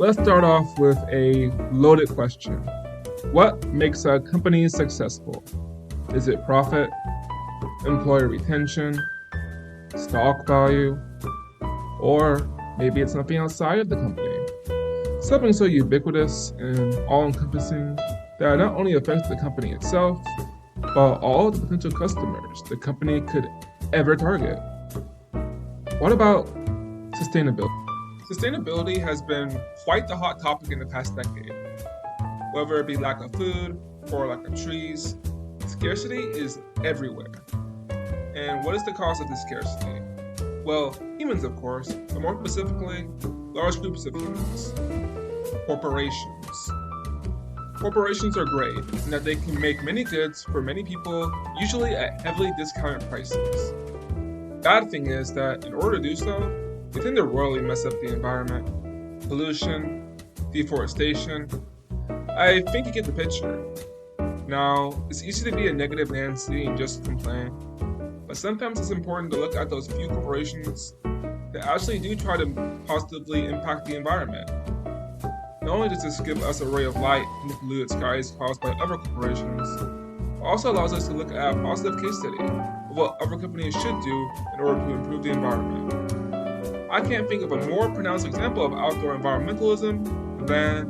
Let's start off with a loaded question. What makes a company successful? Is it profit, employee retention, stock value, or maybe it's something outside of the company? Something so ubiquitous and all-encompassing that it not only affects the company itself, but all the potential customers the company could ever target. What about sustainability? Sustainability has been quite the hot topic in the past decade. Whether it be lack of food or lack of trees, scarcity is everywhere. And what is the cause of this scarcity? Well, humans, of course, but more specifically, large groups of humans. Corporations. Corporations are great in that they can make many goods for many people, usually at heavily discounted prices. Bad thing is that in order to do so, they tend to royally mess up the environment. Pollution, deforestation. I think you get the picture. Now, it's easy to be a negative Nancy and just complain, but sometimes it's important to look at those few corporations that actually do try to positively impact the environment. Not only does this give us a ray of light in the polluted skies caused by other corporations, it also allows us to look at a positive case study of what other companies should do in order to improve the environment. I can't think of a more pronounced example of outdoor environmentalism than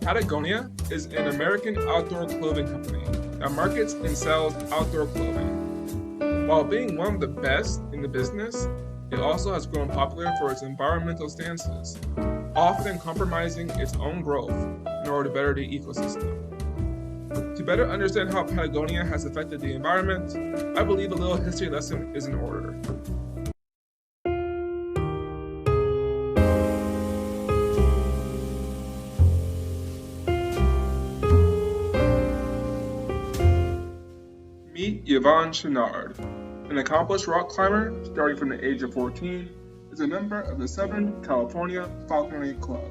Patagonia is an American outdoor clothing company that markets and sells outdoor clothing. While being one of the best in the business, it also has grown popular for its environmental stances, often compromising its own growth in order to better the ecosystem. To better understand how Patagonia has affected the environment, I believe a little history lesson is in order. Meet Yvon Chouinard, an accomplished rock climber starting from the age of 14, is a member of the Southern California Falconry Club.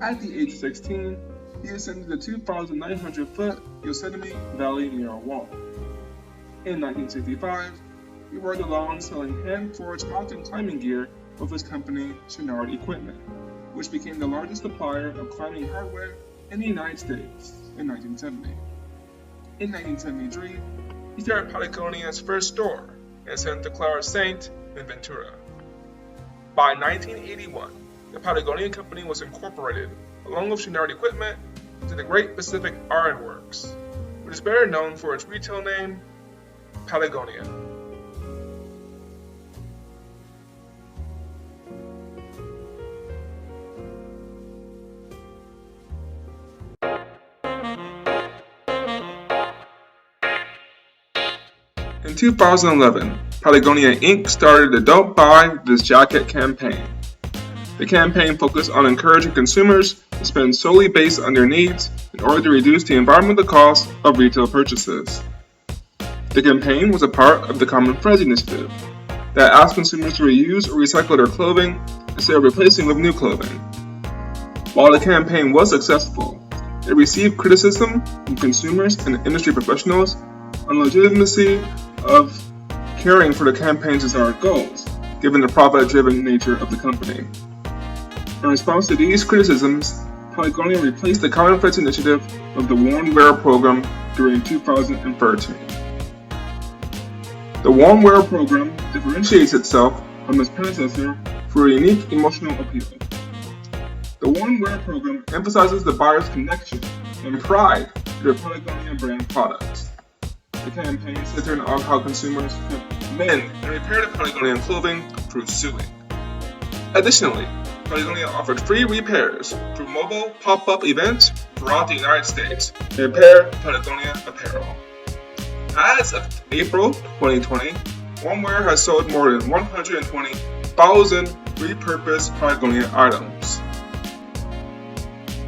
At the age of 16, he ascended the 2,900-foot Yosemite Valley Mural Wall. In 1965, he worked along selling hand-forged mountain climbing gear with his company Chouinard Equipment, which became the largest supplier of climbing hardware in the United States in 1970. In 1973, he started Patagonia's first store in Santa Clara Zint in Ventura. By 1981, the Patagonia Company was incorporated along with Chouinard Equipment into the Great Pacific Iron Works, which is better known for its retail name, Patagonia. In 2011, Patagonia Inc. started the Don't Buy This Jacket campaign. The campaign focused on encouraging consumers to spend solely based on their needs in order to reduce the environmental cost of retail purchases. The campaign was a part of the Common Threads initiative that asked consumers to reuse or recycle their clothing instead of replacing with new clothing. While the campaign was successful, it received criticism from consumers and industry professionals on the legitimacy of caring for the campaign's desired goals, given the profit-driven nature of the company. In response to these criticisms, Patagonia replaced the Common Threads initiative with the Warm Wear program during 2013. The Warm Wear program differentiates itself from its predecessor for a unique emotional appeal. The Warm Wear program emphasizes the buyer's connection and pride to their Patagonia brand products. The campaign centered on how consumers can mend and repair the Patagonian clothing through sewing. Additionally, Patagonia offered free repairs through mobile pop-up events throughout the United States to repair Patagonia apparel. As of April 2020, OneWear has sold more than 120,000 repurposed Patagonia items.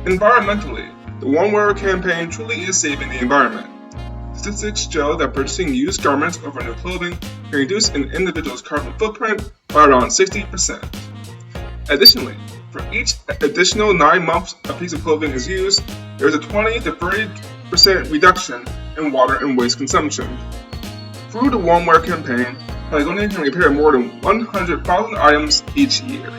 Environmentally, the OneWear campaign truly is saving the environment. Statistics show that purchasing used garments over new clothing can reduce an individual's carbon footprint by around 60%. Additionally, for each additional 9 months a piece of clothing is used, there is a 20 to 30% reduction in water and waste consumption. Through the OneWear campaign, Patagonia can repair more than 100,000 items each year.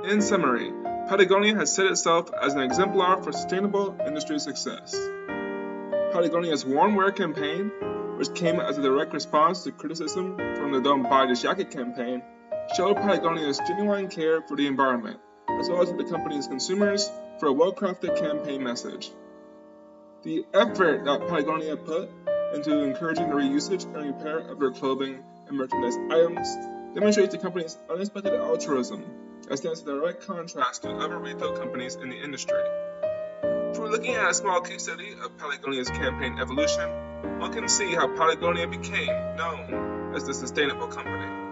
In summary, Patagonia has set itself as an exemplar for sustainable industry success. Patagonia's Warm Wear campaign, which came as a direct response to criticism from the Don't Buy This Jacket campaign, showed Patagonia's genuine care for the environment, as well as for the company's consumers, for a well-crafted campaign message. The effort that Patagonia put into encouraging the reusage and repair of their clothing and merchandise items demonstrates the company's unexpected altruism, that stands in direct contrast to other retail companies in the industry. If we're looking at a small case study of Patagonia's campaign evolution, one can see how Patagonia became known as the sustainable company.